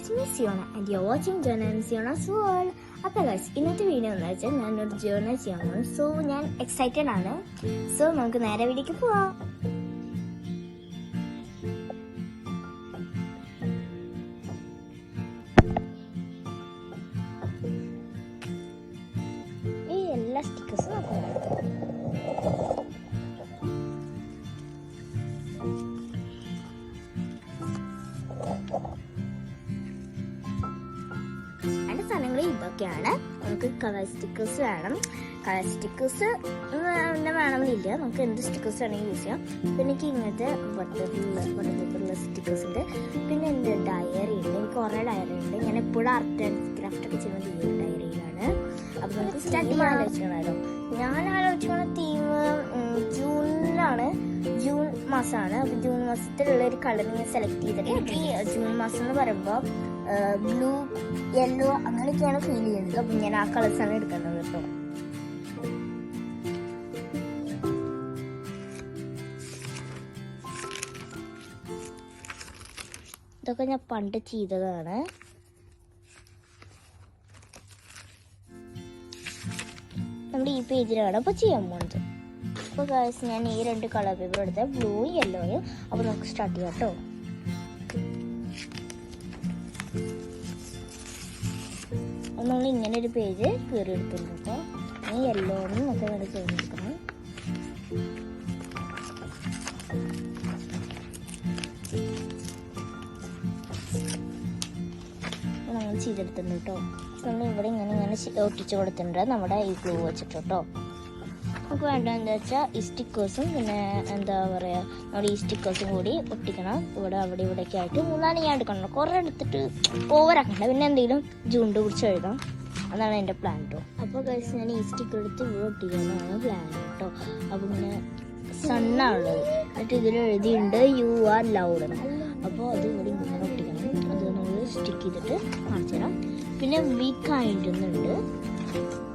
It's me Ziona and you are watching Jona and Ziona's world. അപ്പോൾ guys ഇന്നത്തെ video എന്ന് വെച്ചാൽ ഞാനൊരു ജേർണൽ ചെയ്യാൻ പോകും. സോ ഞാൻ എക്സൈറ്റഡ് ആണ്. സോ നമുക്ക് നേരെ വീഡിയോക്ക് പോവാം. ഈ എല്ലാ സ്റ്റിക്കേഴ്സും നോക്കാം. സാധനങ്ങൾ ഇതൊക്കെയാണ്. നമുക്ക് കളർ സ്റ്റിക്കേഴ്സ് വേണം. കളർ സ്റ്റിക്കേഴ്സ് തന്നെ വേണമെന്നില്ല, നമുക്ക് എന്ത് സ്റ്റിക്കേഴ്സ് വേണമെങ്കിൽ യൂസ് ചെയ്യാം. പിന്നെ എനിക്ക് ഇങ്ങനത്തെ ബട്ടർ സ്റ്റിക്കേഴ്സ് ഉണ്ട്. പിന്നെ എൻ്റെ ഡയറി ഉണ്ട്, എനിക്ക് കുറേ ഡയറി ഉണ്ട്. ഞാൻ എപ്പോഴും ആർട്ട് ആൻഡ് ക്രാഫ്റ്റ് ഒക്കെ ചെയ്യുന്നത് ഈ ഒരു ഡയറിയിലാണ്. അപ്പോൾ നമുക്ക് സ്റ്റാർട്ട് ചെയ്യാൻ ആലോചിക്കണമല്ലോ. ഞാൻ ആലോചിക്കുന്ന തീം ജൂണിലാണ്, ജൂൺ മാസമാണ്. അപ്പോൾ ജൂൺ മാസത്തിലുള്ള ഒരു കളർ ഞാൻ സെലക്ട് ചെയ്തിട്ട് എനിക്ക് ജൂൺ മാസം എന്ന് പറയുമ്പോൾ ബ്ലൂ, യെല്ലോ അങ്ങനെയൊക്കെയാണ് ഫീൽ ചെയ്യുന്നത്. അപ്പം ഞാൻ ആ കളേഴ്സാണ് എടുക്കുന്നത് കേട്ടോ. ഇതൊക്കെ ഞാൻ പണ്ട് ചെയ്തതാണ്. നമ്മുടെ ഈ പേജിലാണ് അപ്പോൾ ചെയ്യാൻ പോകുന്നത്. അപ്പോൾ ഗൈസ് ഞാൻ ഈ 2 കളർ പേപ്പർ എടുത്ത ബ്ലൂയും യെല്ലോയും. അപ്പോൾ നമുക്ക് സ്റ്റാർട്ട് ചെയ്യാം കേട്ടോ. നമ്മൾ ഇങ്ങനെ ഒരു പേജ് കീറി എടുത്തിട്ടുണ്ട് കേട്ടോ. ഈ യെല്ലോന്ന് നമുക്ക് അങ്ങനെ കീറി എടുക്കണം. നമ്മൾ ചെയ്തെടുത്തിട്ടുണ്ട് കേട്ടോ. നമ്മൾ ഇവിടെ ഇങ്ങനെ ഒട്ടിച്ച് കൊടുത്തിട്ടുണ്ട് നമ്മുടെ ഈ ഗ്ലൂ വെച്ചിട്ട് കേട്ടോ. നമുക്ക് വേണ്ട എന്താ വെച്ചാൽ ഈ സ്റ്റിക്കേഴ്സും പിന്നെ എന്താ പറയുക നമ്മുടെ ഈ സ്റ്റിക്കേഴ്സും കൂടി ഒട്ടിക്കണം. ഇവിടെ അവിടെ ഇവിടെയൊക്കെ ആയിട്ട് 3 ഞാൻ എടുക്കണം. കുറേ എടുത്തിട്ട് ഓവറാക്കണ്ട. പിന്നെ എന്തെങ്കിലും ജൂണ്ട് കുറിച്ച് എഴുതാം. അതാണ് എൻ്റെ പ്ലാൻ കേട്ടോ. അപ്പോൾ ഗൈസ് ഞാൻ ഈ സ്റ്റിക്കർ എടുത്ത് ഇവിടെ ഒട്ടിക്കാനാണ് പ്ലാൻ കേട്ടോ. അപ്പോൾ ഇങ്ങനെ സണ്ണാണുള്ളത്. എന്നിട്ട് ഇതിൽ എഴുതിയിട്ടുണ്ട് യു ആർ ലൗഡ്. അപ്പോൾ അത് ഇവിടെ ഇങ്ങനെ ഒട്ടിക്കണം. അത് നമ്മൾ സ്റ്റിക്ക് ചെയ്തിട്ട് കാണിച്ചു തരാം. പിന്നെ വീക്ക് ആയിട്ടുന്നുണ്ട്.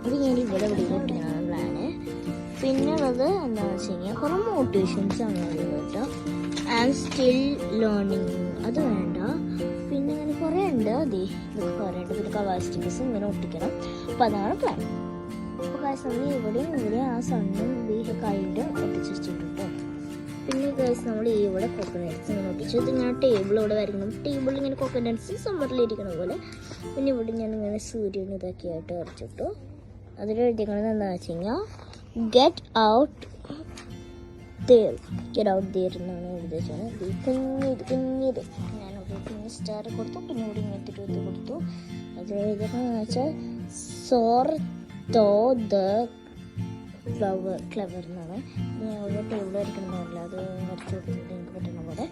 ഇത് ഞാൻ ഇവിടെ ഒട്ടിക്കണമാണ് പ്ലാന്. പിന്നെ ഉള്ളത് എന്താണെന്ന് വെച്ച് കഴിഞ്ഞാൽ കുറേ മോട്ടിവേഷൻസ് ആണ് കേട്ടോ. ഐ ആം സ്റ്റിൽ ലേണിങ്, അത് വേണ്ട. പിന്നെ അങ്ങനെ കുറേ ഉണ്ട്. അതെ ഇതൊക്കെ കുറേ ഉണ്ട്. പിന്നെ കളർ സ്റ്റിക്കേഴ്സും ഇങ്ങനെ ഒട്ടിക്കണം. അപ്പോൾ അതാണ് പ്ലാൻ. അപ്പോൾ ഗൈസ് നമ്മൾ ഇവിടെ ആ സണ്ണും വീടൊക്കെ ആയിട്ട് ഒട്ടിച്ച് വെച്ചിട്ടുണ്ട് കേട്ടോ. പിന്നെ ഗൈസ് നമ്മൾ ഇവിടെ കോക്കനട്ട്സ് ഇങ്ങനെ ഒട്ടിച്ചു. ഇത് ഞാൻ ടേബിൾ ഇവിടെ വരയ്ക്കണം. ടേബിളിൽ ഇങ്ങനെ കോക്കനട്ട്സ് സമ്മറിലിരിക്കുന്ന പോലെ. പിന്നെ ഇവിടെ ഞാൻ ഇങ്ങനെ സൂര്യൻ ഇതൊക്കെയായിട്ട് വരച്ചിട്ടു. അതിൽ എഴുതിക്കണത് എന്താണെന്ന് വെച്ച് കഴിഞ്ഞാൽ ഗെറ്റ് ഔട്ട് ദെയർ എന്നാണ് ഉദ്ദേശിച്ചത്. കുഞ്ഞിത് ഞാനൊരു കുഞ്ഞ് സ്റ്റാർ കൊടുത്തു. പിന്നെ ഇവിടെ ഇങ്ങനത്തെ കൊടുത്തു. അതിൽ എഴുതിക്കണമെന്ന് വെച്ചാൽ സോർ തോ ദ ക്ലവർ എന്നാണ്. ഞാൻ ഇവിടെ ടേബിൾ വരയ്ക്കണമെന്നില്ല, അത് വരച്ച് കൊടുത്തിട്ട് എനിക്ക് പറ്റുന്ന പോലെ.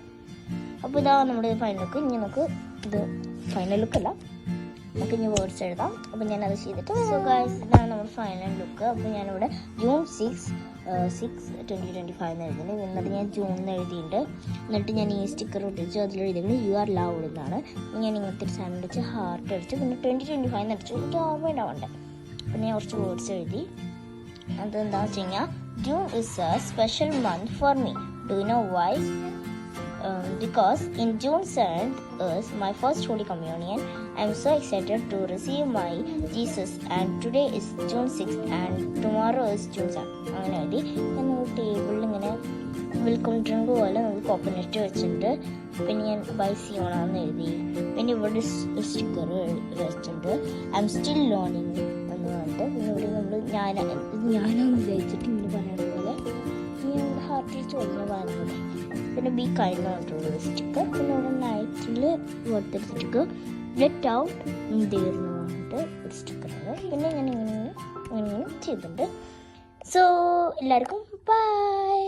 അപ്പോൾ ഇതാണ് നമ്മുടെ ഫൈനൽ ലുക്ക്. ഇനി നമുക്ക് ഇത് ഫൈനൽ ലുക്കല്ല, നമുക്ക് ഇനി വേർഡ്സ് എഴുതാം. അപ്പോൾ ഞാനത് ചെയ്തിട്ട് സോ ഗൈസ് ഇതാണ് നമ്മുടെ ഫൈനൽ ലുക്ക്. അപ്പോൾ ഞാനിവിടെ ജൂൺ 6, 2025 എന്ന് എഴുതുന്നുണ്ട്. എന്നിട്ട് ഞാൻ ജൂൺ എന്ന് എഴുതിയിട്ടുണ്ട്. എന്നിട്ട് ഞാൻ ഈ സ്റ്റിക്കർ ഒട്ടിച്ചു. അതിൽ എഴുതിക്കുന്നത് യു ആർ ലൗഡ് എന്നാണ്. ഞാൻ ഇങ്ങനത്തെ ഒരു സാധനം അടിച്ച് ഹാർട്ട് അടിച്ചു. പിന്നെ 2025 എന്ന് അടിച്ചു. എനിക്ക് ഓർമ്മ ഉണ്ടാവണ്ടേ. പിന്നെ ഞാൻ കുറച്ച് വേർഡ്സ് എഴുതി. അതെന്താണെന്ന് വെച്ച് കഴിഞ്ഞാൽ June is a special month for me. Do you know why? Because in June 7th is my first Holy Communion. I am so excited to receive my Jesus, and today is June 6th and tomorrow is June 7th. അങ്ങനെ എഴുതി. ഞാൻ ടേബിളിൽ ഇങ്ങനെ welcome drink പോലെ നമുക്ക് coconut വെച്ചിട്ടുണ്ട്. പിന്നെ ഞാൻ ബൈ സിയോണാന്ന് എഴുതി. പിന്നെ ഇവിടെ സ്റ്റിക്കർ വെച്ചിട്ടുണ്ട് ഐ എം സ്റ്റിൽ ലേണിങ് എന്ന് പറഞ്ഞിട്ട്. പിന്നെ ഇവിടെ നമ്മൾ ഞാനാണ് വിചാരിച്ചിട്ട് ഇങ്ങനെ പറയുന്ന പോലെ ഞാൻ ഹാർട്ടിൽ ചോദിക്കുന്ന പറയുന്നത്. പിന്നെ ബി കൈൻഡ് പറഞ്ഞിട്ടുള്ളൊരു സ്റ്റിക്കർ. പിന്നെ ഇവിടെ നൈറ്റിൽ പോലത്തെ സ്റ്റിക്കർ ലെറ്റ് ഔട്ട് ദെയർ എന്ന് പറഞ്ഞിട്ട് ഒരു സ്റ്റിക്കറാണ്. പിന്നെ ഇങ്ങനെ ചെയ്തിട്ടുണ്ട്. സോ എല്ലാവർക്കും ബൈ.